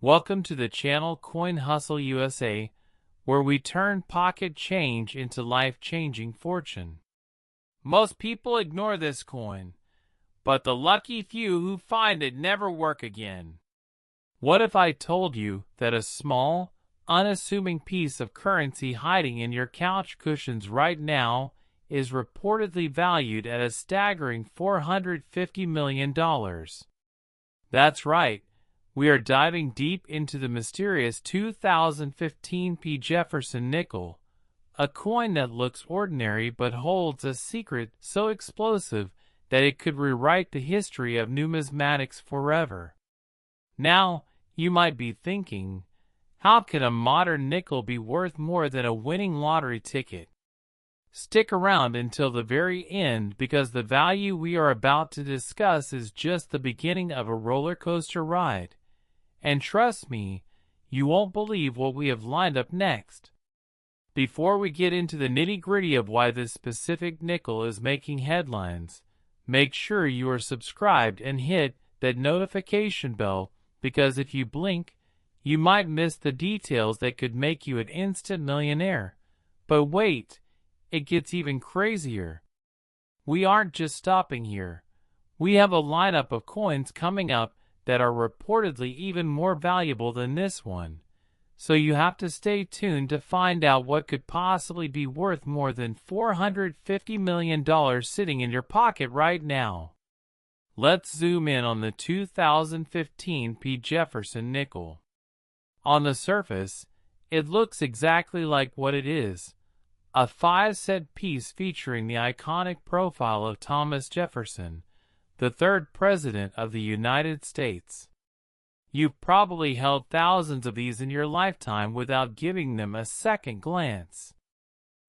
Welcome to the channel Coin Hustle USA, where we turn pocket change into life-changing fortune. Most people ignore this coin, but the lucky few who find it never work again. What if I told you that a small, unassuming piece of currency hiding in your couch cushions right now is reportedly valued at a staggering $450 million? That's right. We are diving deep into the mysterious 2015 P Jefferson nickel, a coin that looks ordinary but holds a secret so explosive that it could rewrite the history of numismatics forever. Now, you might be thinking, how can a modern nickel be worth more than a winning lottery ticket? Stick around until the very end, because the value we are about to discuss is just the beginning of a roller coaster ride. And trust me, you won't believe what we have lined up next. Before we get into the nitty-gritty of why this specific nickel is making headlines, make sure you are subscribed and hit that notification bell, because if you blink, you might miss the details that could make you an instant millionaire. But wait, it gets even crazier. We aren't just stopping here. We have a lineup of coins coming up that are reportedly even more valuable than this one. So you have to stay tuned to find out what could possibly be worth more than $450 million sitting in your pocket right now. Let's zoom in on the 2015 P Jefferson nickel. On the surface, it looks exactly like what it is. A 5-cent piece featuring the iconic profile of Thomas Jefferson, the third president of the United States. You've probably held thousands of these in your lifetime without giving them a second glance.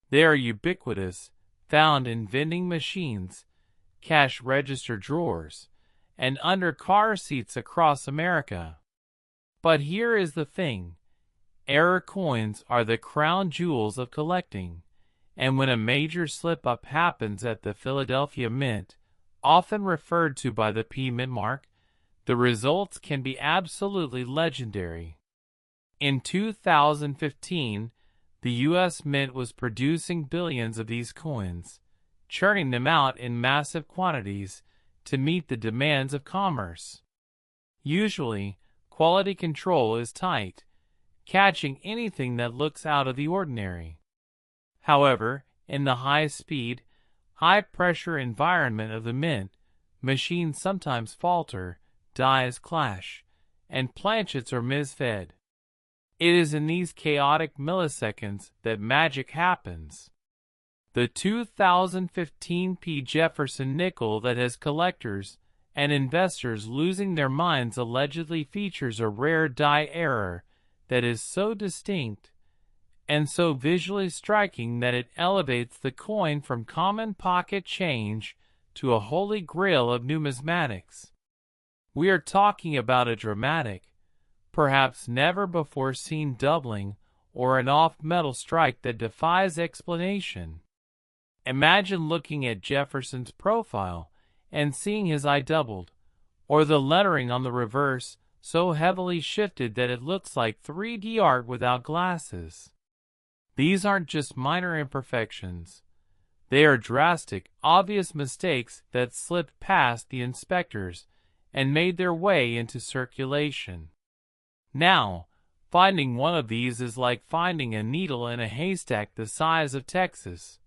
They are ubiquitous, found in vending machines, cash register drawers, and under car seats across America. But here is the thing. Error coins are the crown jewels of collecting, and when a major slip-up happens at the Philadelphia Mint, often referred to by the P Mint mark, the results can be absolutely legendary. In 2015, the U.S. Mint was producing billions of these coins, churning them out in massive quantities to meet the demands of commerce. Usually, quality control is tight, catching anything that looks out of the ordinary. However, in the high-speed, high-pressure environment of the Mint, machines sometimes falter, dies clash, and planchets are misfed. It is in these chaotic milliseconds that magic happens. The 2015 P Jefferson nickel that has collectors and investors losing their minds allegedly features a rare die error that is so distinct and so visually striking that it elevates the coin from common pocket change to a holy grail of numismatics. We are talking about a dramatic, perhaps never-before-seen doubling or an off-metal strike that defies explanation. Imagine looking at Jefferson's profile and seeing his eye doubled, or the lettering on the reverse so heavily shifted that it looks like 3D art without glasses. These aren't just minor imperfections. They are drastic, obvious mistakes that slipped past the inspectors and made their way into circulation. Now, finding one of these is like finding a needle in a haystack the size of Texas.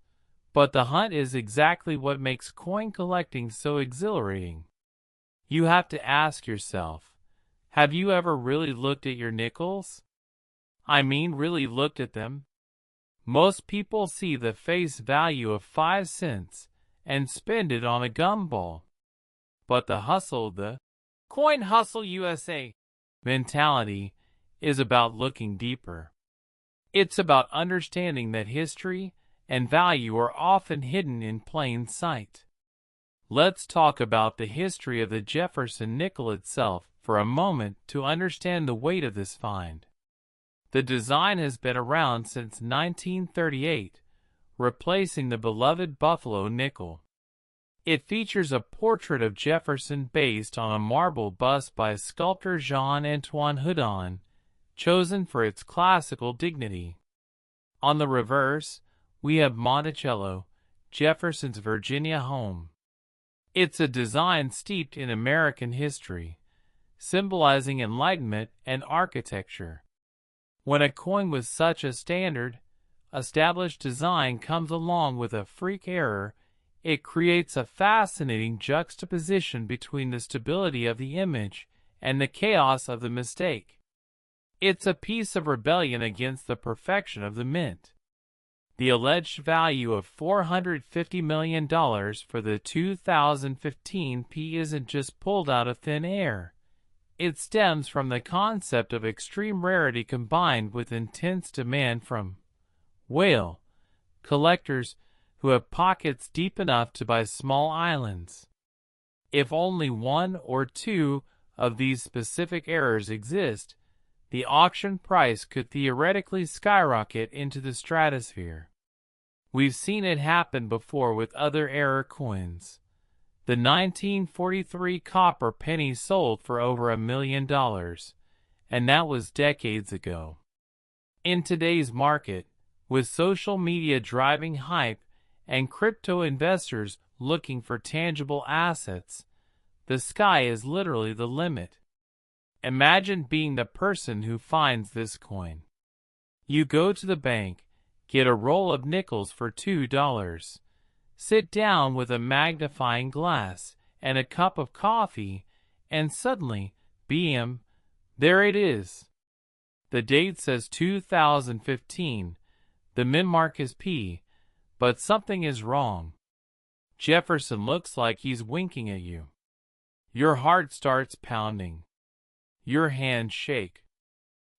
But the hunt is exactly what makes coin collecting so exhilarating. You have to ask yourself, have you ever really looked at your nickels? I mean, really looked at them? Most people see the face value of 5 cents and spend it on a gumball. But the hustle, the Coin Hustle USA mentality, is about looking deeper. It's about understanding that history and value are often hidden in plain sight. Let's talk about the history of the Jefferson nickel itself for a moment to understand the weight of this find. The design has been around since 1938, replacing the beloved Buffalo nickel. It features a portrait of Jefferson based on a marble bust by sculptor Jean-Antoine Houdon, chosen for its classical dignity. On the reverse, we have Monticello, Jefferson's Virginia home. It's a design steeped in American history, symbolizing enlightenment and architecture. When a coin with such a standard, established design comes along with a freak error, it creates a fascinating juxtaposition between the stability of the image and the chaos of the mistake. It's a piece of rebellion against the perfection of the mint. The alleged value of $450 million for the 2015 P isn't just pulled out of thin air. It stems from the concept of extreme rarity combined with intense demand from whale collectors who have pockets deep enough to buy small islands. If only one or two of these specific errors exist, the auction price could theoretically skyrocket into the stratosphere. We've seen it happen before with other error coins. The 1943 copper penny sold for over $1 million, and that was decades ago. In today's market, with social media driving hype and crypto investors looking for tangible assets, the sky is literally the limit. Imagine being the person who finds this coin. You go to the bank, get a roll of nickels for $2, sit down with a magnifying glass and a cup of coffee, and suddenly, bam, there it is. The date says 2015, the mint mark is P, but something is wrong. Jefferson looks like he's winking at you. Your heart starts pounding. Your hands shake.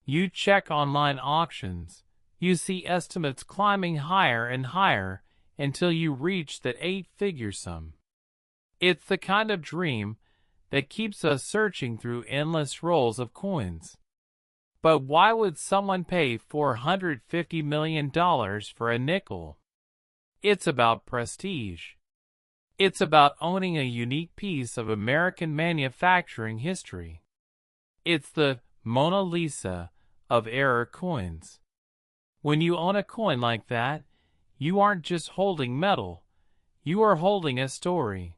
You check online auctions. You see estimates climbing higher and higher until you reach that 8-figure sum. It's the kind of dream that keeps us searching through endless rolls of coins. But why would someone pay $450 million for a nickel? It's about prestige. It's about owning a unique piece of American manufacturing history. It's the Mona Lisa of error coins. When you own a coin like that, you aren't just holding metal, you are holding a story.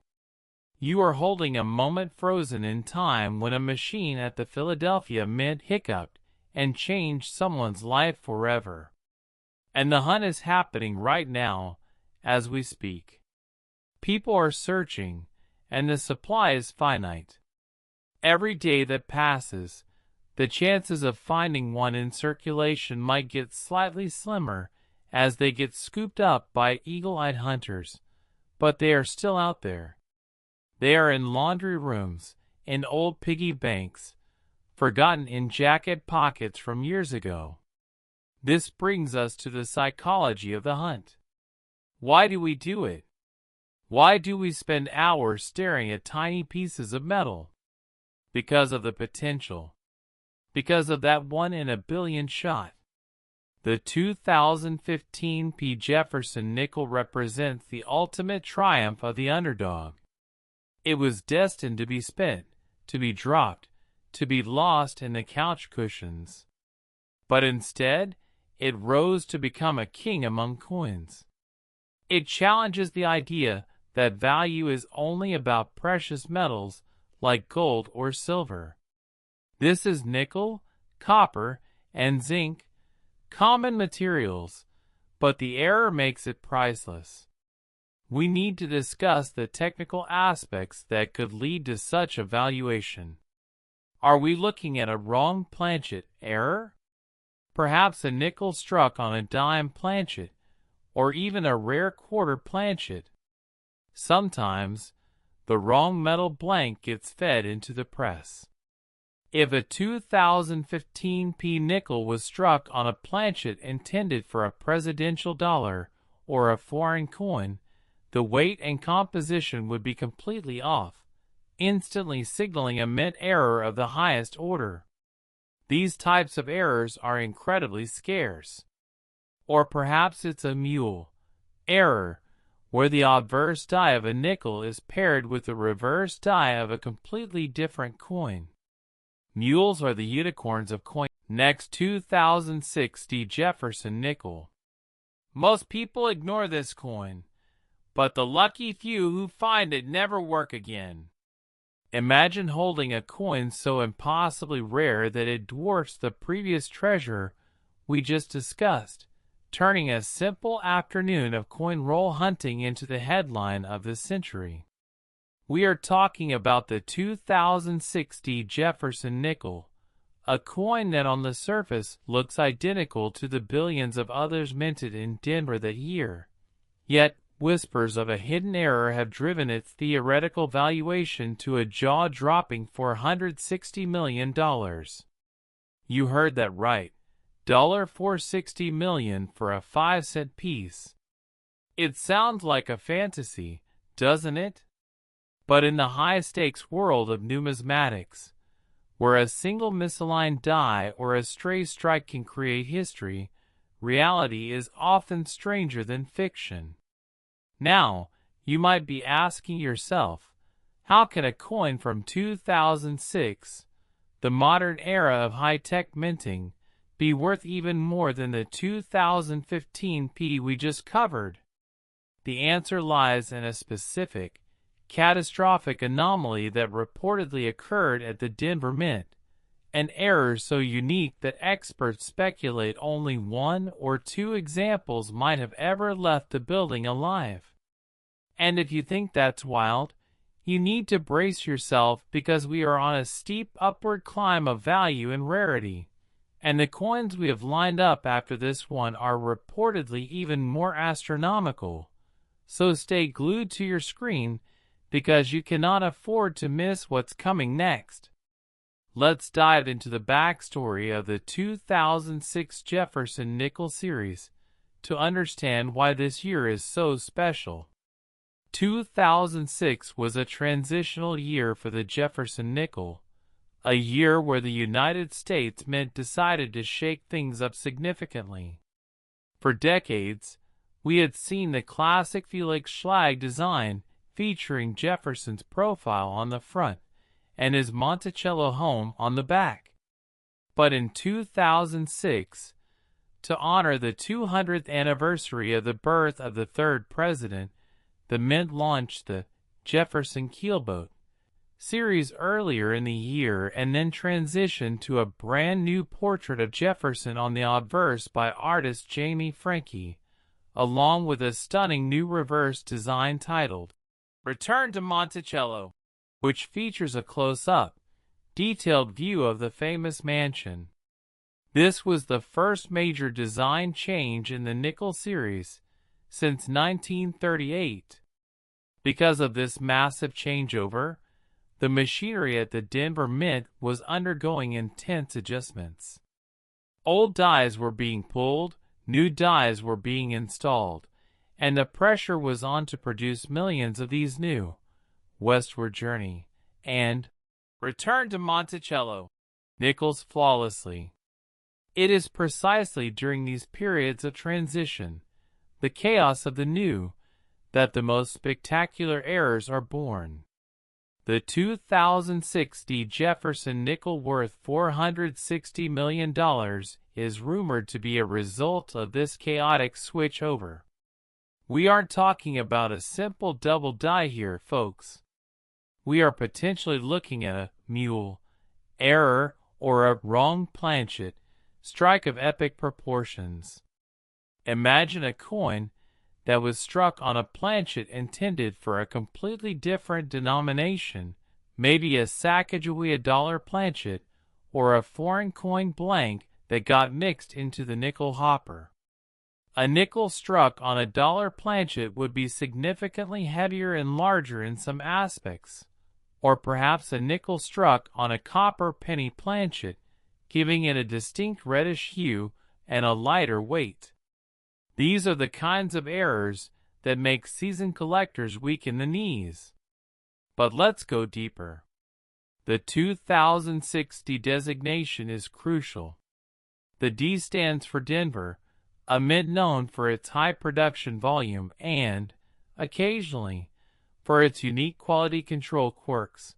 You are holding a moment frozen in time when a machine at the Philadelphia Mint hiccuped and changed someone's life forever. And the hunt is happening right now, as we speak. People are searching, and the supply is finite. Every day that passes, the chances of finding one in circulation might get slightly slimmer as they get scooped up by eagle-eyed hunters, but they are still out there. They are in laundry rooms, in old piggy banks, forgotten in jacket pockets from years ago. This brings us to the psychology of the hunt. Why do we do it? Why do we spend hours staring at tiny pieces of metal? Because of the potential. Because of that 1 in a billion shot. The 2015 P Jefferson nickel represents the ultimate triumph of the underdog. It was destined to be spent, to be dropped, to be lost in the couch cushions. But instead, it rose to become a king among coins. It challenges the idea that value is only about precious metals like gold or silver. This is nickel, copper, and zinc, common materials, but the error makes it priceless. We need to discuss the technical aspects that could lead to such a valuation. Are we looking at a wrong planchet error? Perhaps a nickel struck on a dime planchet, or even a rare quarter planchet. Sometimes, the wrong metal blank gets fed into the press. If a 2015 P nickel was struck on a planchet intended for a presidential dollar or a foreign coin, the weight and composition would be completely off, instantly signaling a mint error of the highest order. These types of errors are incredibly scarce. Or perhaps it's a mule error, where the obverse die of a nickel is paired with the reverse die of a completely different coin. Mules are the unicorns of coin. Next, 2060 Jefferson nickel. Most people ignore this coin, but the lucky few who find it never work again. Imagine holding a coin so impossibly rare that it dwarfs the previous treasure we just discussed, turning a simple afternoon of coin roll hunting into the headline of the century. We are talking about the 2060 Jefferson nickel, a coin that on the surface looks identical to the billions of others minted in Denver that year. Yet, whispers of a hidden error have driven its theoretical valuation to a jaw-dropping $460 million. You heard that right. $460 million for a 5-cent piece. It sounds like a fantasy, doesn't it? But in the high-stakes world of numismatics, where a single misaligned die or a stray strike can create history, reality is often stranger than fiction. Now, you might be asking yourself, how can a coin from 2006, the modern era of high-tech minting, be worth even more than the 2015 P we just covered? The answer lies in a specific, catastrophic anomaly that reportedly occurred at the Denver Mint, an error so unique that experts speculate only one or two examples might have ever left the building alive. And if you think that's wild, you need to brace yourself because we are on a steep upward climb of value and rarity, and the coins we have lined up after this one are reportedly even more astronomical. So stay glued to your screen because you cannot afford to miss what's coming next. Let's dive into the backstory of the 2006 Jefferson Nickel series to understand why this year is so special. 2006 was a transitional year for the Jefferson Nickel, a year where the United States Mint decided to shake things up significantly. For decades, we had seen the classic Felix Schlag design featuring Jefferson's profile on the front and his Monticello home on the back. But in 2006, to honor the 200th anniversary of the birth of the third president, the Mint launched the Jefferson Keelboat series earlier in the year and then transitioned to a brand new portrait of Jefferson on the obverse by artist Jamie Franke, along with a stunning new reverse design titled Return to Monticello, which features a close-up, detailed view of the famous mansion. This was the first major design change in the nickel series since 1938. Because of this massive changeover, the machinery at the Denver Mint was undergoing intense adjustments. Old dies were being pulled, new dies were being installed, and the pressure was on to produce millions of these new westward journey and return to Monticello nickels flawlessly. It is precisely during these periods of transition, the chaos of the new, that the most spectacular errors are born. The 2060 Jefferson nickel worth $460 million is rumored to be a result of this chaotic switchover. We aren't talking about a simple double die here, folks. We are potentially looking at a mule error or a wrong planchet strike of epic proportions. Imagine a coin that was struck on a planchet intended for a completely different denomination, maybe a Sacagawea dollar planchet or a foreign coin blank that got mixed into the nickel hopper. A nickel struck on a dollar planchet would be significantly heavier and larger in some aspects, or perhaps a nickel struck on a copper penny planchet, giving it a distinct reddish hue and a lighter weight. These are the kinds of errors that make seasoned collectors weak in the knees. But let's go deeper. The 2060 designation is crucial. The D stands for Denver, a mint known for its high production volume and, occasionally, for its unique quality control quirks.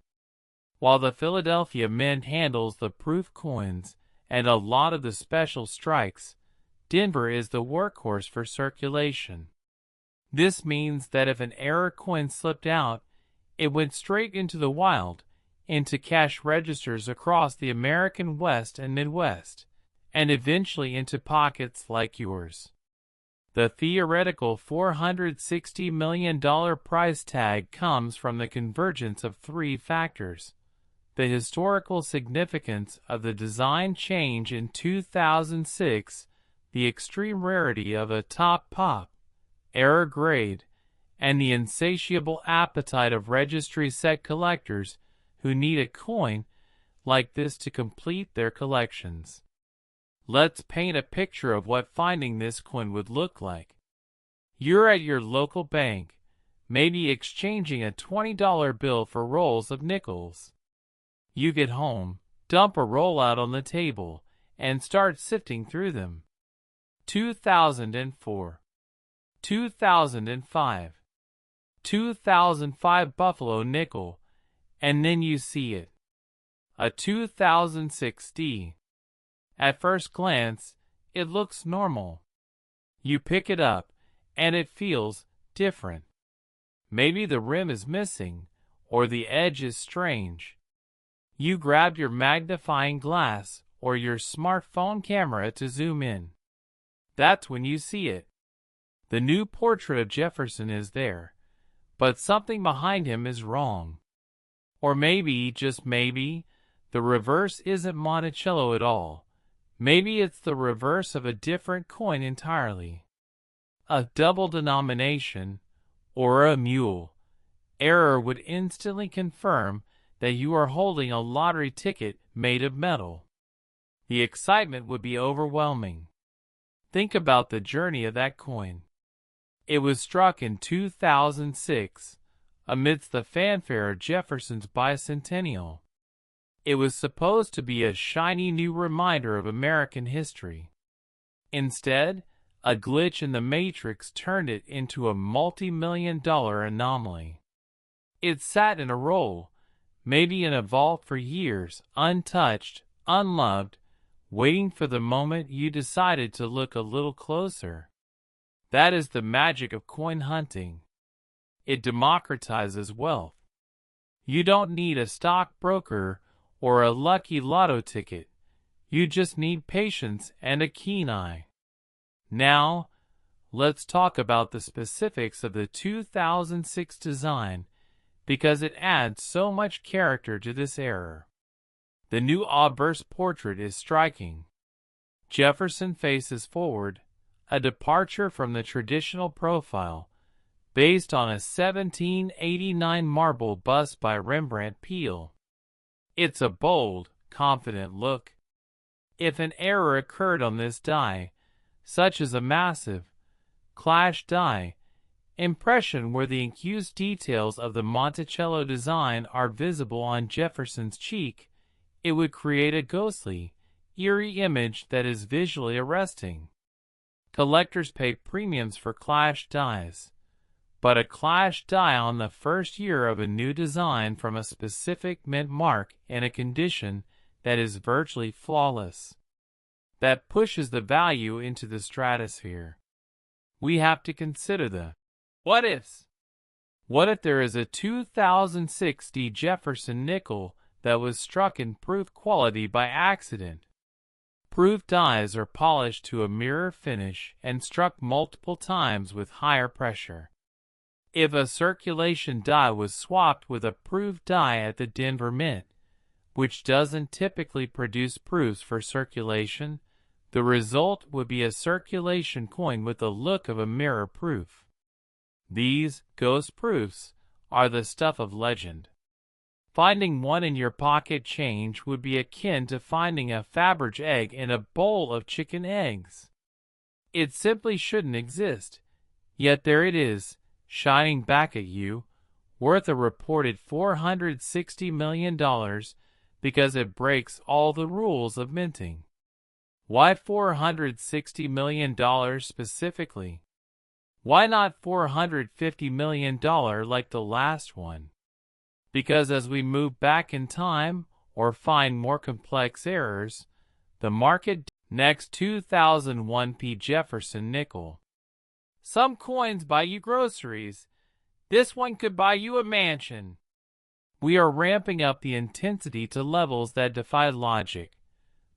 While the Philadelphia Mint handles the proof coins and a lot of the special strikes, Denver is the workhorse for circulation. This means that if an error coin slipped out, it went straight into the wild, into cash registers across the American West and Midwest, and eventually into pockets like yours. The theoretical $460 million price tag comes from the convergence of three factors: the historical significance of the design change in 2006, the extreme rarity of a top pop, error grade, and the insatiable appetite of registry set collectors who need a coin like this to complete their collections. Let's paint a picture of what finding this coin would look like. You're at your local bank, maybe exchanging a $20 bill for rolls of nickels. You get home, dump a roll out on the table, and start sifting through them. 2004, 2005, 2005 Buffalo nickel, and then you see it. A 2006 D. At first glance, it looks normal. You pick it up, and it feels different. Maybe the rim is missing, or the edge is strange. You grab your magnifying glass or your smartphone camera to zoom in. That's when you see it. The new portrait of Jefferson is there, but something behind him is wrong. Or maybe, just maybe, the reverse isn't Monticello at all. Maybe it's the reverse of a different coin entirely. A double denomination, or a mule. Error would instantly confirm that you are holding a lottery ticket made of metal. The excitement would be overwhelming. Think about the journey of that coin. It was struck in 2006, amidst the fanfare of Jefferson's bicentennial. It was supposed to be a shiny new reminder of American history. Instead, a glitch in the matrix turned it into a multi-million-dollar anomaly. It sat in a roll, maybe in a vault for years, untouched, unloved, waiting for the moment you decided to look a little closer. That is the magic of coin hunting. It democratizes wealth. You don't need a stockbroker or a lucky lotto ticket. You just need patience and a keen eye. Now, let's talk about the specifics of the 2006 design, because it adds so much character to this error. The new obverse portrait is striking. Jefferson faces forward, a departure from the traditional profile, based on a 1789 marble bust by Rembrandt Peale. It's a bold, confident look. If an error occurred on this die, such as a massive, clash die, impression where the accused details of the Monticello design are visible on Jefferson's cheek, it would create a ghostly, eerie image that is visually arresting. Collectors pay premiums for clash dies, but a clash die on the first year of a new design from a specific mint mark in a condition that is virtually flawless, that pushes the value into the stratosphere. We have to consider the what ifs. What if there is a 2006 D Jefferson nickel that was struck in proof quality by accident? Proof dies are polished to a mirror finish and struck multiple times with higher pressure. If a circulation die was swapped with a proof die at the Denver Mint, which doesn't typically produce proofs for circulation, the result would be a circulation coin with the look of a mirror proof. These ghost proofs are the stuff of legend. Finding one in your pocket change would be akin to finding a Faberge egg in a bowl of chicken eggs. It simply shouldn't exist, yet there it is, shining back at you, worth a reported $460 million because it breaks all the rules of minting. Why $460 million specifically? Why not $450 million like the last one? Because as we move back in time or find more complex errors, the market next 2001 P Jefferson nickel. Some coins buy you groceries. This one could buy you a mansion. We are ramping up the intensity to levels that defy logic,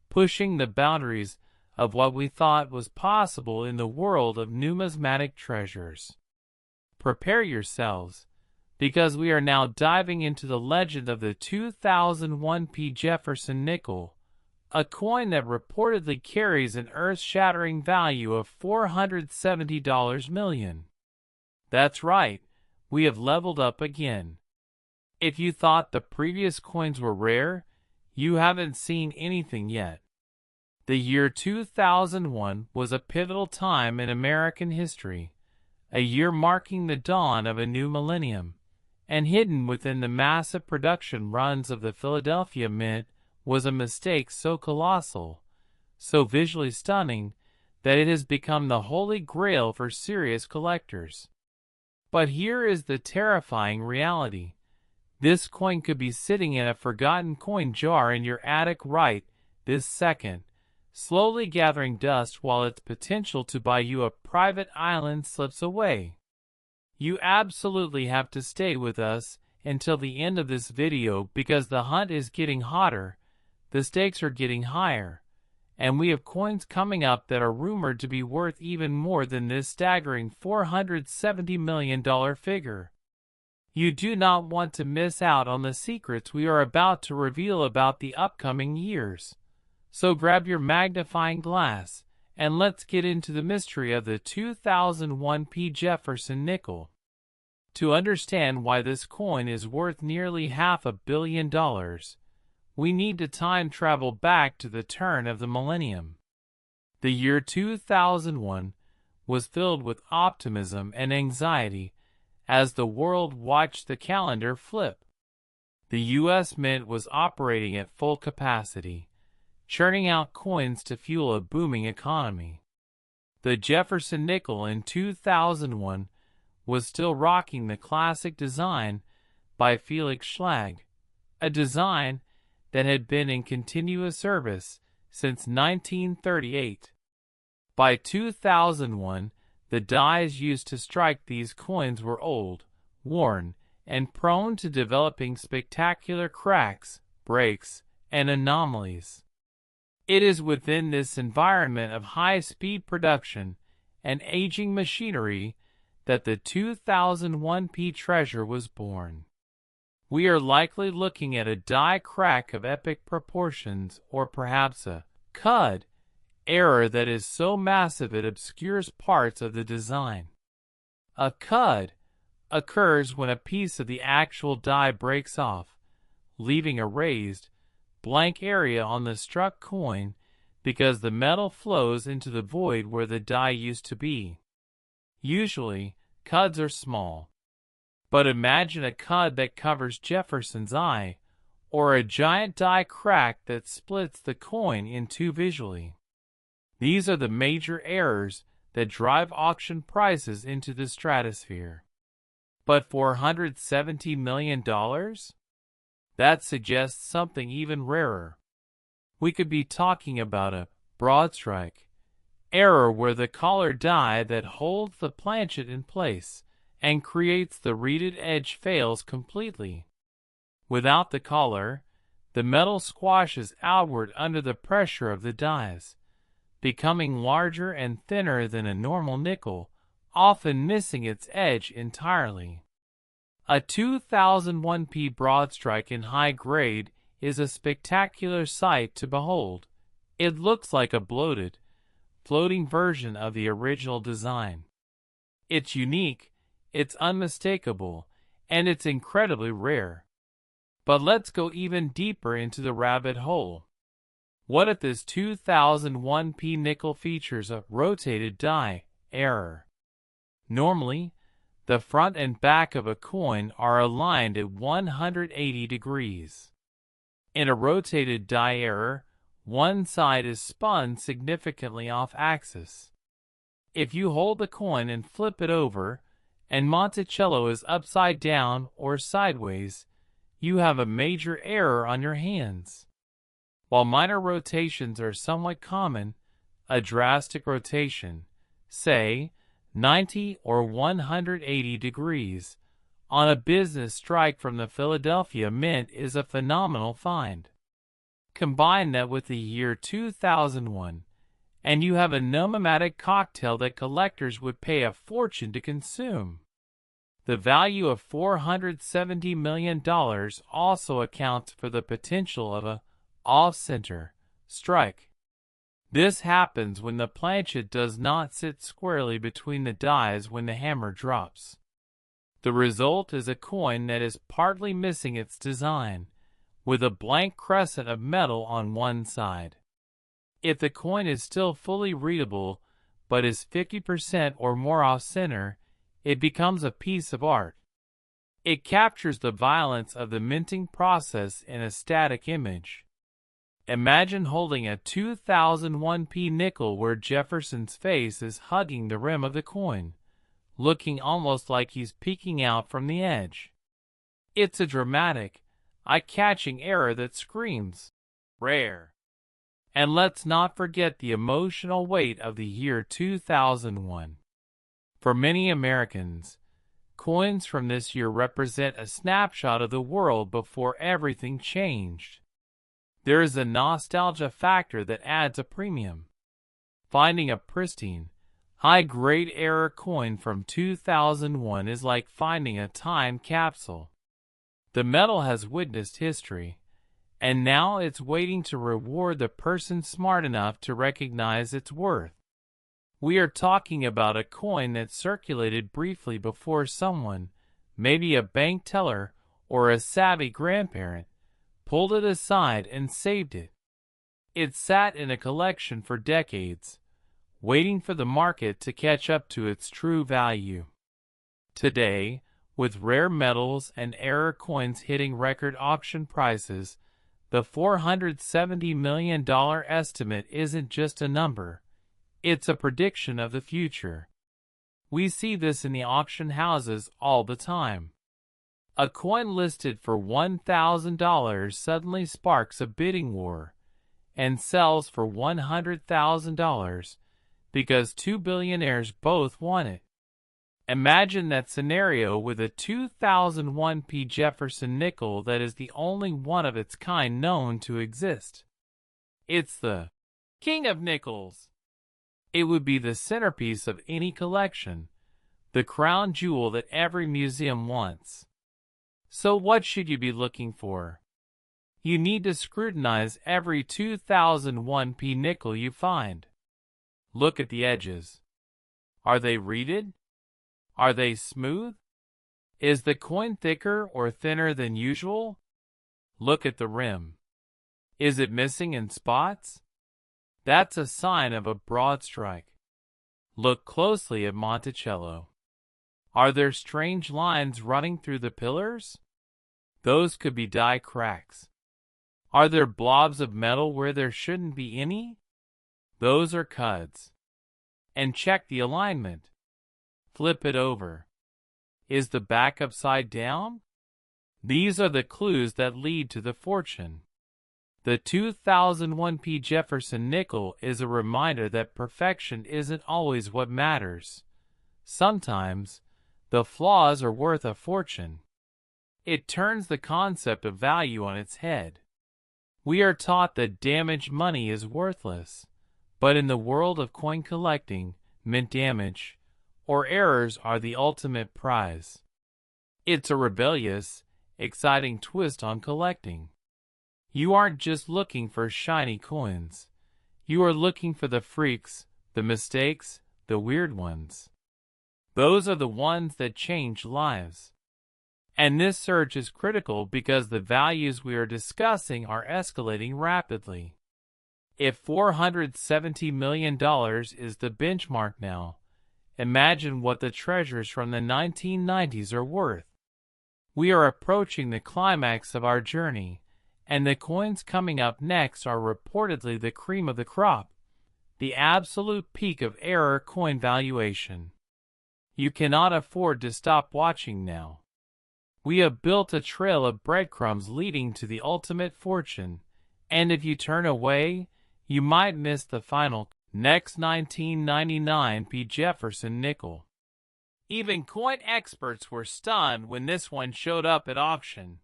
pushing the boundaries of what we thought was possible in the world of numismatic treasures. Prepare yourselves, because we are now diving into the legend of the 2001 P Jefferson nickel, a coin that reportedly carries an earth-shattering value of $470 million. That's right, we have leveled up again. If you thought the previous coins were rare, you haven't seen anything yet. The year 2001 was a pivotal time in American history, a year marking the dawn of a new millennium, and hidden within the massive production runs of the Philadelphia Mint was a mistake so colossal, so visually stunning, that it has become the holy grail for serious collectors. But here is the terrifying reality. This coin could be sitting in a forgotten coin jar in your attic right this second, slowly gathering dust while its potential to buy you a private island slips away. You absolutely have to stay with us until the end of this video because the hunt is getting hotter, the stakes are getting higher, and we have coins coming up that are rumored to be worth even more than this staggering $470 million figure. You do not want to miss out on the secrets we are about to reveal about the upcoming years. So grab your magnifying glass, and let's get into the mystery of the 2001 P Jefferson nickel. To understand why this coin is worth nearly $500 million, we need to time travel back to the turn of the millennium. The year 2001 was filled with optimism and anxiety as the world watched the calendar flip. The U.S. Mint was operating at full capacity, churning out coins to fuel a booming economy. The Jefferson nickel in 2001 was still rocking the classic design by Felix Schlag, a design that had been in continuous service since 1938. By 2001, the dies used to strike these coins were old, worn, and prone to developing spectacular cracks, breaks, and anomalies. It is within this environment of high-speed production and aging machinery that the 2001 P treasure was born. We are likely looking at a die crack of epic proportions or perhaps a cud error that is so massive it obscures parts of the design. A cud occurs when a piece of the actual die breaks off, leaving a raised, blank area on the struck coin because the metal flows into the void where the die used to be. Usually, cuds are small. But imagine a cud that covers Jefferson's eye, or a giant die crack that splits the coin in two visually. These are the major errors that drive auction prices into the stratosphere. But $470 million? That suggests something even rarer. We could be talking about a broad strike error where the collar die that holds the planchet in place and creates the reeded edge fails completely. Without the collar, the metal squashes outward under the pressure of the dies, becoming larger and thinner than a normal nickel, often missing its edge entirely. A 2001 P broadstrike in high grade is a spectacular sight to behold. It looks like a bloated, floating version of the original design. It's unique, it's unmistakable, and it's incredibly rare. But let's go even deeper into the rabbit hole. What if this 2001 P nickel features a rotated die error? Normally, the front and back of a coin are aligned at 180 degrees. In a rotated die error, one side is spun significantly off axis. If you hold the coin and flip it over, and Monticello is upside down or sideways, you have a major error on your hands. While minor rotations are somewhat common, a drastic rotation, say 90 or 180 degrees, on a business strike from the Philadelphia Mint is a phenomenal find. Combine that with the year 2001, and you have a numismatic cocktail that collectors would pay a fortune to consume. The value of $470 million also accounts for the potential of a off-center strike. This happens when the planchet does not sit squarely between the dies when the hammer drops. The result is a coin that is partly missing its design, with a blank crescent of metal on one side. If the coin is still fully readable, but is 50% or more off-center, it becomes a piece of art. It captures the violence of the minting process in a static image. Imagine holding a 2001 P nickel where Jefferson's face is hugging the rim of the coin, looking almost like he's peeking out from the edge. It's a dramatic, eye-catching error that screams, rare. And let's not forget the emotional weight of the year 2001. For many Americans, coins from this year represent a snapshot of the world before everything changed. There is a nostalgia factor that adds a premium. Finding a pristine, high-grade error coin from 2001 is like finding a time capsule. The metal has witnessed history, and now it's waiting to reward the person smart enough to recognize its worth. We are talking about a coin that circulated briefly before someone, maybe a bank teller or a savvy grandparent, pulled it aside and saved it. It sat in a collection for decades, waiting for the market to catch up to its true value. Today, with rare metals and error coins hitting record auction prices, the $470 million estimate isn't just a number, it's a prediction of the future. We see this in the auction houses all the time. A coin listed for $1,000 suddenly sparks a bidding war and sells for $100,000 because two billionaires both want it. Imagine that scenario with a 2001 P Jefferson nickel that is the only one of its kind known to exist. It's the king of nickels. It would be the centerpiece of any collection, the crown jewel that every museum wants. So what should you be looking for? You need to scrutinize every 2001 P nickel you find. Look at the edges. Are they reeded? Are they smooth? Is the coin thicker or thinner than usual? Look at the rim. Is it missing in spots? That's a sign of a broad strike. Look closely at Monticello. Are there strange lines running through the pillars? Those could be die cracks. Are there blobs of metal where there shouldn't be any? Those are cuds. And check the alignment. Flip it over. Is the back upside down? These are the clues that lead to the fortune. The 2001 P Jefferson nickel is a reminder that perfection isn't always what matters. Sometimes, the flaws are worth a fortune. It turns the concept of value on its head. We are taught that damaged money is worthless, but in the world of coin collecting, mint damage or errors are the ultimate prize. It's a rebellious, exciting twist on collecting. You aren't just looking for shiny coins. You are looking for the freaks, the mistakes, the weird ones. Those are the ones that change lives. And this search is critical because the values we are discussing are escalating rapidly. If $470 million is the benchmark now, imagine what the treasures from the 1990s are worth. We are approaching the climax of our journey, and the coins coming up next are reportedly the cream of the crop, the absolute peak of error coin valuation. You cannot afford to stop watching now. We have built a trail of breadcrumbs leading to the ultimate fortune, and if you turn away, you might miss the final. Next, 1999 P Jefferson nickel. Even coin experts were stunned when this one showed up at auction.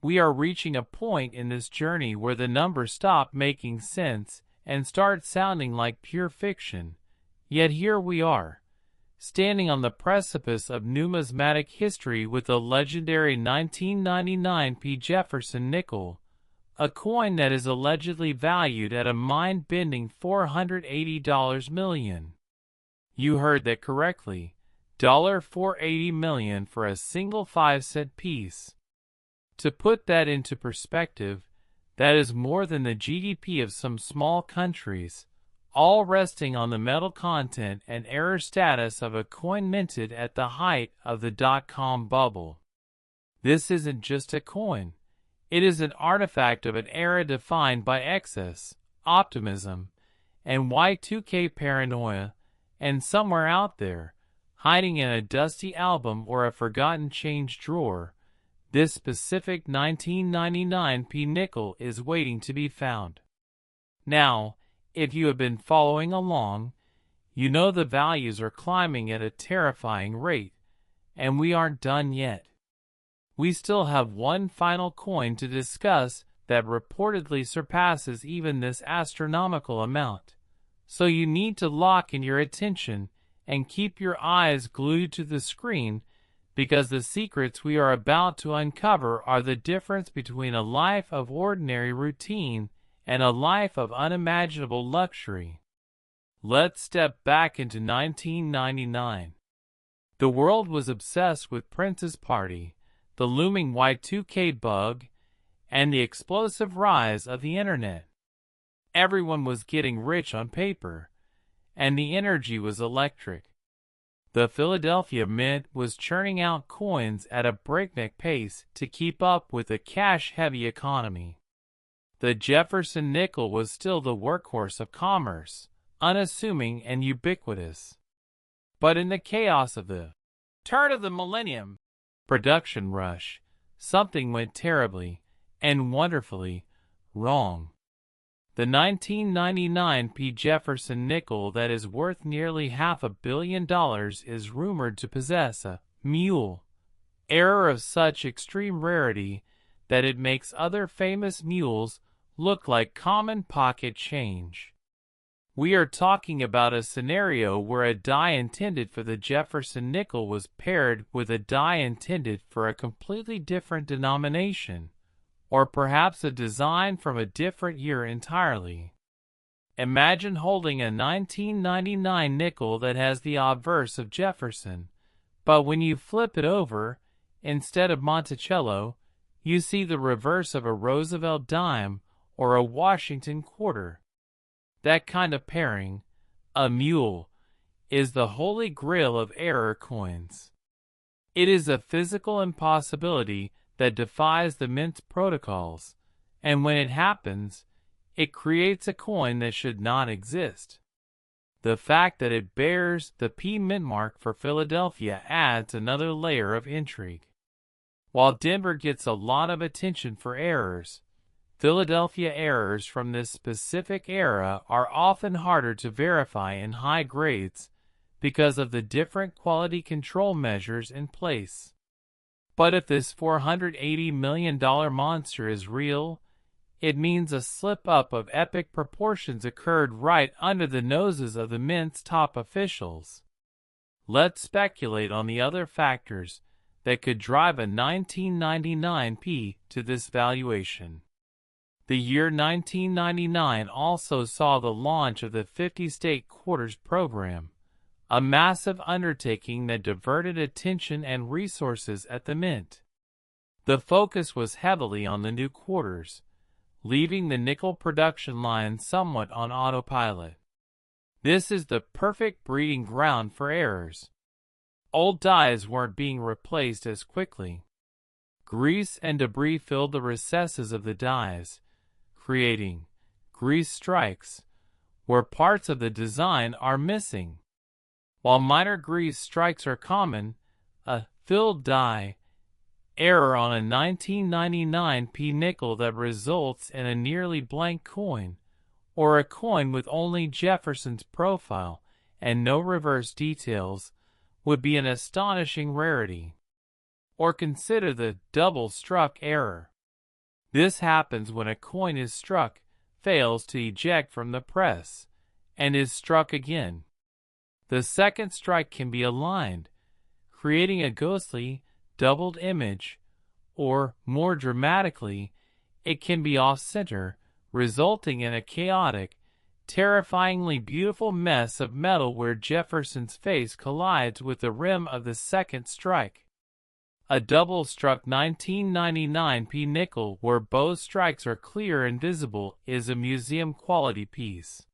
We are reaching a point in this journey where the numbers stop making sense and start sounding like pure fiction. Yet here we are, standing on the precipice of numismatic history with the legendary 1999 P Jefferson nickel, a coin that is allegedly valued at a mind-bending $480 million. You heard that correctly, $480 million for a single 5-cent piece. To put that into perspective, that is more than the GDP of some small countries, all resting on the metal content and error status of a coin minted at the height of the dot-com bubble. This isn't just a coin. It is an artifact of an era defined by excess, optimism, and Y2K paranoia, and somewhere out there, hiding in a dusty album or a forgotten change drawer, this specific 1999 P nickel is waiting to be found. Now, if you have been following along, you know the values are climbing at a terrifying rate, and we aren't done yet. We still have one final coin to discuss that reportedly surpasses even this astronomical amount, so you need to lock in your attention and keep your eyes glued to the screen, because the secrets we are about to uncover are the difference between a life of ordinary routine and a life of unimaginable luxury. Let's step back into 1999. The world was obsessed with Prince's Party, the looming Y2K bug, and the explosive rise of the internet. Everyone was getting rich on paper, and the energy was electric. The Philadelphia Mint was churning out coins at a breakneck pace to keep up with the cash-heavy economy. The Jefferson nickel was still the workhorse of commerce, unassuming and ubiquitous. But in the chaos of the turn of the millennium production rush, something went terribly and wonderfully wrong. The 1999 P Jefferson nickel that is worth nearly $500 million is rumored to possess a mule error of such extreme rarity that it makes other famous mules look like common pocket change. We are talking about a scenario where a die intended for the Jefferson nickel was paired with a die intended for a completely different denomination, or perhaps a design from a different year entirely. Imagine holding a 1999 nickel that has the obverse of Jefferson, but when you flip it over, instead of Monticello, you see the reverse of a Roosevelt dime or a Washington quarter. That kind of pairing, a mule, is the holy grail of error coins. It is a physical impossibility that defies the mint's protocols, and when it happens, it creates a coin that should not exist. The fact that it bears the P mint mark for Philadelphia adds another layer of intrigue. While Denver gets a lot of attention for errors, Philadelphia errors from this specific era are often harder to verify in high grades because of the different quality control measures in place. But if this $480 million monster is real, it means a slip-up of epic proportions occurred right under the noses of the mint's top officials. Let's speculate on the other factors that could drive a 1999 P to this valuation. The year 1999 also saw the launch of the 50-state quarters program, a massive undertaking that diverted attention and resources at the mint. The focus was heavily on the new quarters, leaving the nickel production line somewhat on autopilot. This is the perfect breeding ground for errors. Old dies weren't being replaced as quickly. Grease and debris filled the recesses of the dies, creating grease strikes, where parts of the design are missing. While minor grease strikes are common, a filled die error on a 1999 P nickel that results in a nearly blank coin, or a coin with only Jefferson's profile and no reverse details, would be an astonishing rarity. Or consider the double-struck error. This happens when a coin is struck, fails to eject from the press, and is struck again. The second strike can be aligned, creating a ghostly, doubled image, or, more dramatically, it can be off-center, resulting in a chaotic, terrifyingly beautiful mess of metal where Jefferson's face collides with the rim of the second strike. A double-struck 1999 P nickel where both strikes are clear and visible is a museum-quality piece.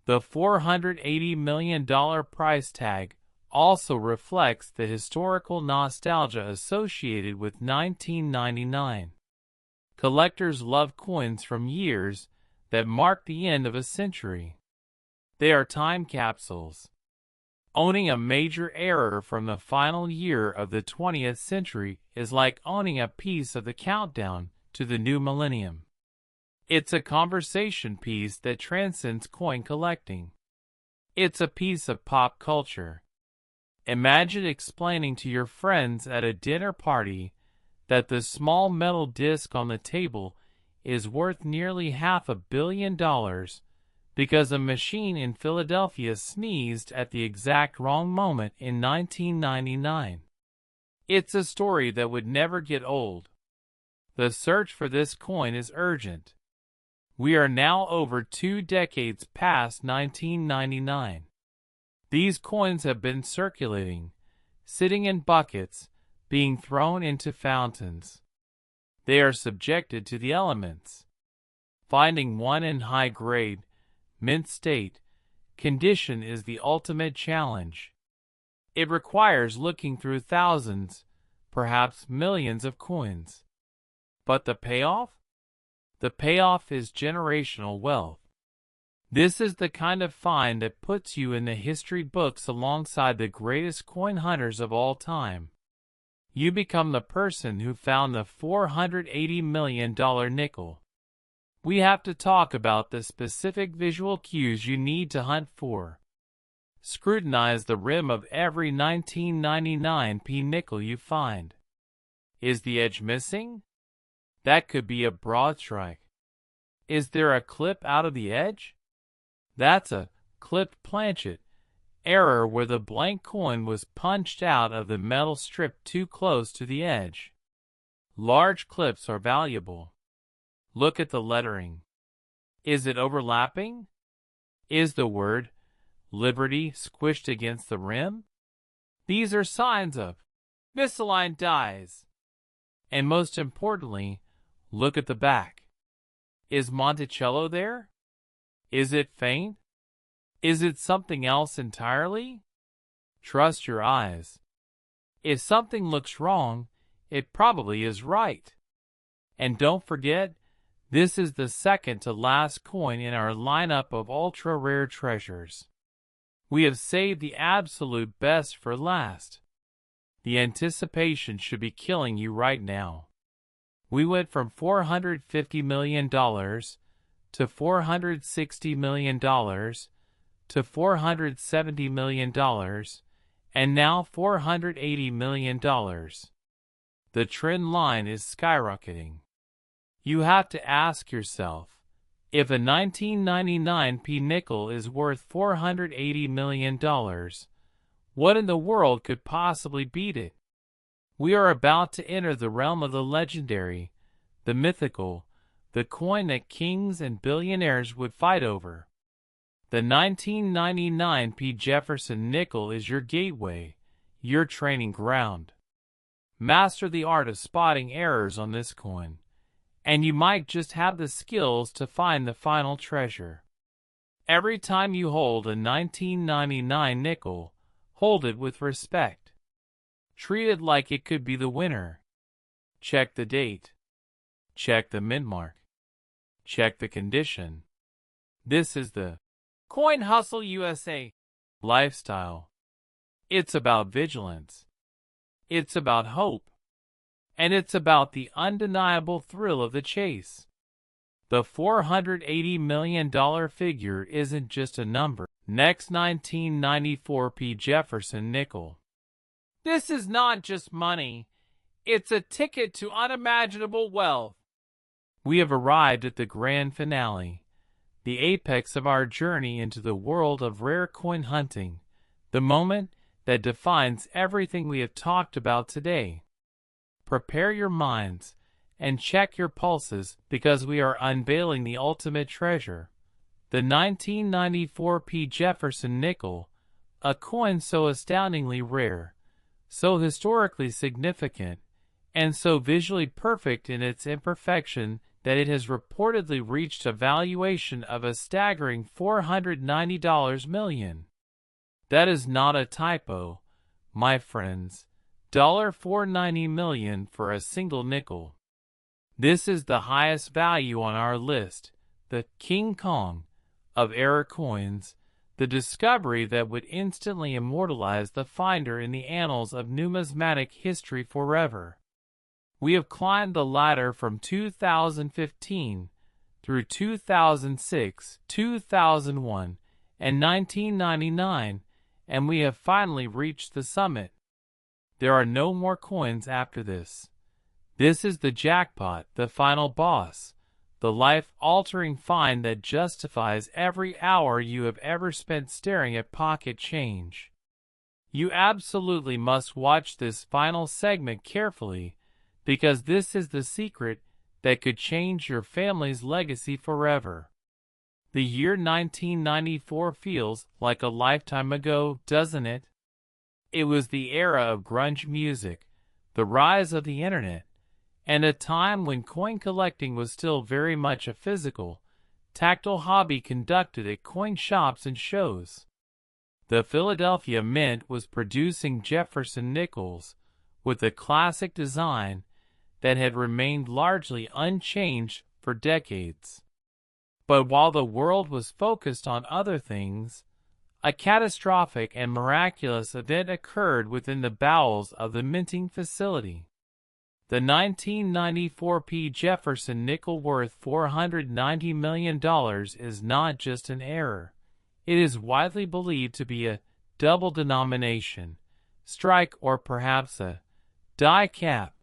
The $480 million price tag also reflects the historical nostalgia associated with 1999. Collectors love coins from years that mark the end of a century. They are time capsules. Owning a major error from the final year of the 20th century is like owning a piece of the countdown to the new millennium. It's a conversation piece that transcends coin collecting. It's a piece of pop culture. Imagine explaining to your friends at a dinner party that the small metal disc on the table is worth nearly $500 million because a machine in Philadelphia sneezed at the exact wrong moment in 1999. It's a story that would never get old. The search for this coin is urgent. We are now over 2 decades past 1999. These coins have been circulating, sitting in buckets, being thrown into fountains. They are subjected to the elements. Finding one in high-grade, mint state condition is the ultimate challenge. It requires looking through thousands, perhaps millions of coins. But the payoff? The payoff is generational wealth. This is the kind of find that puts you in the history books alongside the greatest coin hunters of all time. You become the person who found the $480 million nickel. We have to talk about the specific visual cues you need to hunt for. Scrutinize the rim of every 1999 P nickel you find. Is the edge missing? That could be a broad strike. Is there a clip out of the edge? That's a clipped planchet error where the blank coin was punched out of the metal strip too close to the edge. Large clips are valuable. Look at the lettering. Is it overlapping? Is the word Liberty squished against the rim? These are signs of misaligned dies. And most importantly, look at the back. Is Monticello there? Is it faint? Is it something else entirely? Trust your eyes. If something looks wrong, it probably is right. And don't forget, this is the second to last coin in our lineup of ultra-rare treasures. We have saved the absolute best for last. The anticipation should be killing you right now. We went from $450 million to $460 million to $470 million and now $480 million. The trend line is skyrocketing. You have to ask yourself, if a 1999 P nickel is worth $480 million, what in the world could possibly beat it? We are about to enter the realm of the legendary, the mythical, the coin that kings and billionaires would fight over. The 1999 P Jefferson nickel is your gateway, your training ground. Master the art of spotting errors on this coin, and you might just have the skills to find the final treasure. Every time you hold a 1999 nickel, hold it with respect. Treat it like it could be the winner. Check the date. Check the mint mark. Check the condition. This is the Coin Hustle USA. Lifestyle. It's about vigilance. It's about hope. And it's about the undeniable thrill of the chase. The $480 million figure isn't just a number. Next 1994 P Jefferson nickel. This is not just money. It's a ticket to unimaginable wealth. We have arrived at the grand finale, the apex of our journey into the world of rare coin hunting, the moment that defines everything we have talked about today. Prepare your minds and check your pulses because we are unveiling the ultimate treasure, the 1994 P Jefferson nickel, a coin so astoundingly rare, so historically significant, and so visually perfect in its imperfection that it has reportedly reached a valuation of a staggering $490 million. That is not a typo, my friends. $490 million for a single nickel. This is the highest value on our list, the King Kong of error coins, the discovery that would instantly immortalize the finder in the annals of numismatic history forever. We have climbed the ladder from 2015 through 2006, 2001, and 1999, and we have finally reached the summit. There are no more coins after this. This is the jackpot, the final boss, the life-altering find that justifies every hour you have ever spent staring at pocket change. You absolutely must watch this final segment carefully, because this is the secret that could change your family's legacy forever. The year 1994 feels like a lifetime ago, doesn't it? It was the era of grunge music, the rise of the internet, and a time when coin collecting was still very much a physical, tactile hobby conducted at coin shops and shows. The Philadelphia Mint was producing Jefferson Nickels with a classic design that had remained largely unchanged for decades. But while the world was focused on other things, a catastrophic and miraculous event occurred within the bowels of the minting facility. The 1994 P Jefferson nickel worth $490 million is not just an error. It is widely believed to be a double denomination, strike, or perhaps a die cap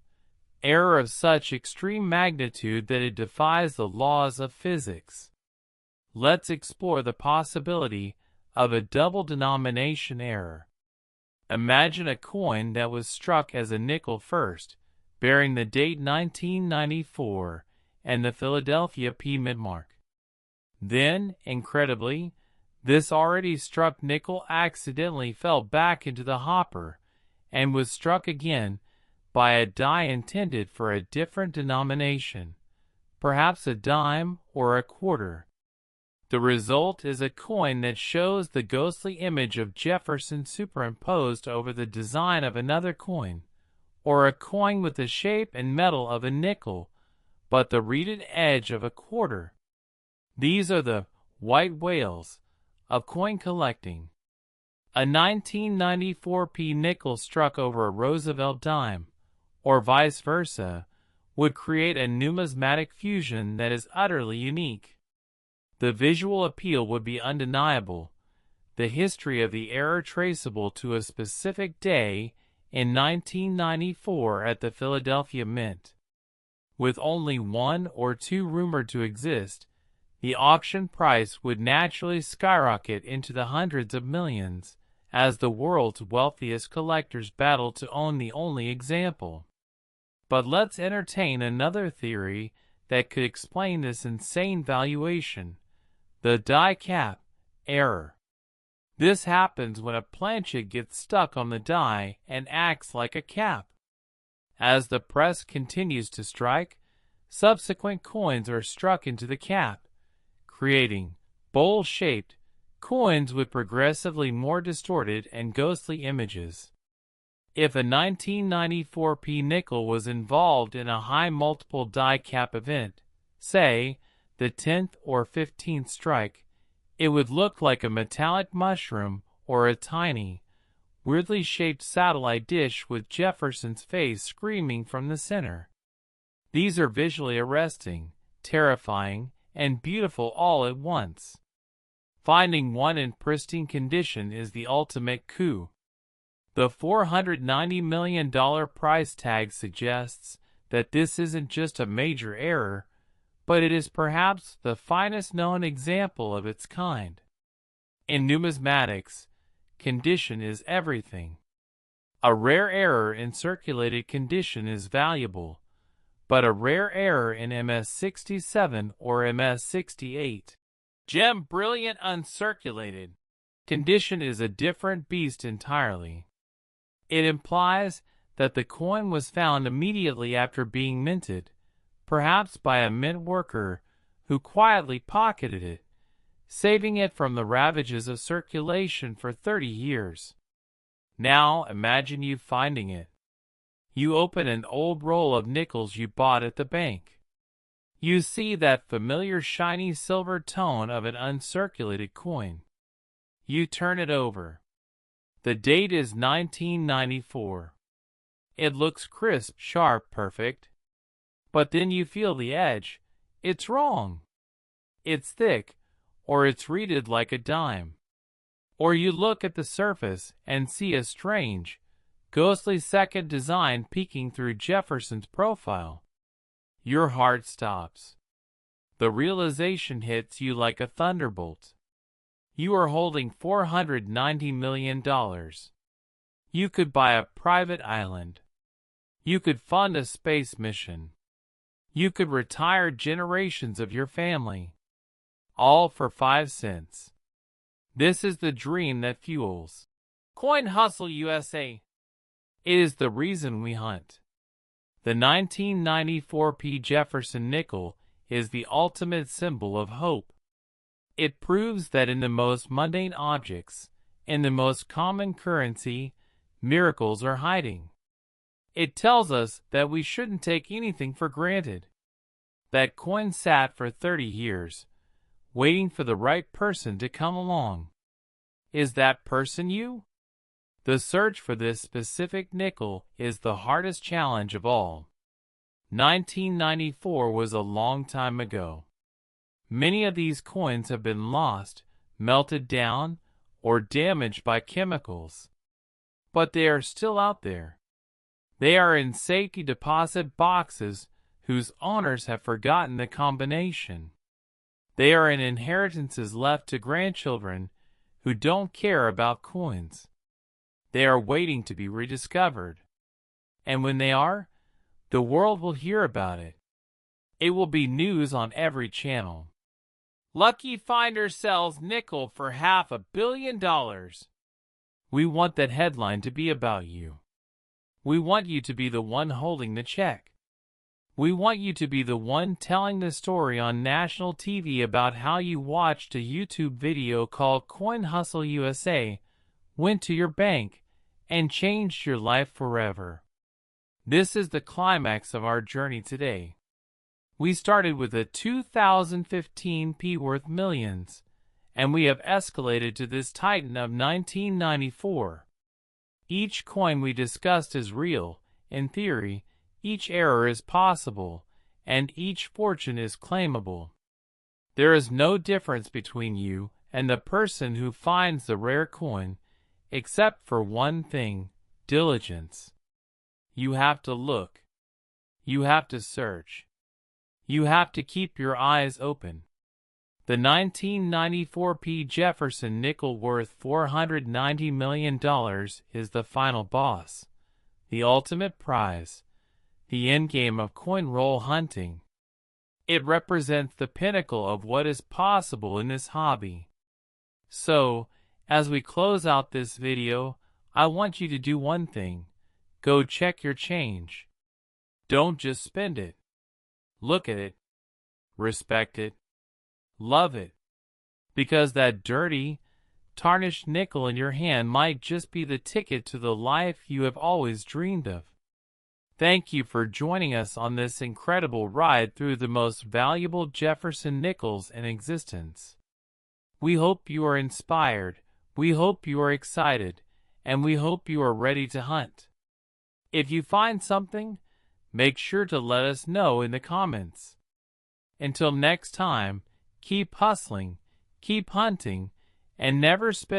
error of such extreme magnitude that it defies the laws of physics. Let's explore the possibility of a double denomination error. Imagine a coin that was struck as a nickel first, bearing the date 1994 and the Philadelphia P mint mark. Then, incredibly, this already struck nickel accidentally fell back into the hopper and was struck again by a die intended for a different denomination, perhaps a dime or a quarter. The result is a coin that shows the ghostly image of Jefferson superimposed over the design of another coin, or a coin with the shape and metal of a nickel, but the reeded edge of a quarter. These are the white whales of coin collecting. A 1994 P nickel struck over a Roosevelt dime, or vice versa, would create a numismatic fusion that is utterly unique. The visual appeal would be undeniable, the history of the error traceable to a specific day in 1994 at the Philadelphia Mint. With only one or two rumored to exist, the auction price would naturally skyrocket into the hundreds of millions as the world's wealthiest collectors battle to own the only example. But let's entertain another theory that could explain this insane valuation: the die cap error. This happens when a planchet gets stuck on the die and acts like a cap. As the press continues to strike, subsequent coins are struck into the cap, creating bowl-shaped coins with progressively more distorted and ghostly images. If a 1994 P nickel was involved in a high multiple die cap event, say the 10th or 15th strike, It would look like a metallic mushroom or a tiny, weirdly shaped satellite dish with Jefferson's face screaming from the center. These are visually arresting, terrifying, and beautiful all at once. Finding one in pristine condition is the ultimate coup. The $490 million price tag suggests that this isn't just a major error, but it is perhaps the finest known example of its kind. In numismatics, condition is everything. A rare error in circulated condition is valuable, but a rare error in MS-67 or MS-68, gem brilliant uncirculated, condition is a different beast entirely. It implies that the coin was found immediately after being minted, perhaps by a mint worker who quietly pocketed it, saving it from the ravages of circulation for 30 years. Now imagine you finding it. You open an old roll of nickels you bought at the bank. You see that familiar shiny silver tone of an uncirculated coin. You turn it over. The date is 1994. It looks crisp, sharp, perfect. But then you feel the edge. It's wrong. It's thick, or it's reeded like a dime. Or you look at the surface and see a strange, ghostly second design peeking through Jefferson's profile. Your heart stops. The realization hits you like a thunderbolt. You are holding $490 million. You could buy a private island. You could fund a space mission. You could retire generations of your family. All for 5 cents. This is the dream that fuels Coin Hustle USA. It is the reason we hunt. The 1994 P Jefferson nickel is the ultimate symbol of hope. It proves that in the most mundane objects, in the most common currency, miracles are hiding. It tells us that we shouldn't take anything for granted. That coin sat for 30 years, waiting for the right person to come along. Is that person you? The search for this specific nickel is the hardest challenge of all. 1994 was a long time ago. Many of these coins have been lost, melted down, or damaged by chemicals. But they are still out there. They are in safety deposit boxes whose owners have forgotten the combination. They are in inheritances left to grandchildren who don't care about coins. They are waiting to be rediscovered. And when they are, the world will hear about it. It will be news on every channel. Lucky finder sells nickel for $500 million. We want that headline to be about you. We want you to be the one holding the check. We want you to be the one telling the story on national TV about how you watched a YouTube video called Coin Hustle USA, went to your bank, and changed your life forever. This is the climax of our journey today. We started with a 2015 P worth millions, and we have escalated to this titan of 1994. Each coin we discussed is real, in theory, each error is possible, and each fortune is claimable. There is no difference between you and the person who finds the rare coin, except for one thing: diligence. You have to look. You have to search. You have to keep your eyes open. The 1994 P Jefferson nickel worth $490 million is the final boss, the ultimate prize, the endgame of coin roll hunting. It represents the pinnacle of what is possible in this hobby. So, as we close out this video, I want you to do one thing. Go check your change. Don't just spend it. Look at it. Respect it. Love it. Because that dirty, tarnished nickel in your hand might just be the ticket to the life you have always dreamed of. Thank you for joining us on this incredible ride through the most valuable Jefferson nickels in existence. We hope you are inspired, we hope you are excited, and we hope you are ready to hunt. If you find something, make sure to let us know in the comments. Until next time, keep hustling, keep hunting, and never spend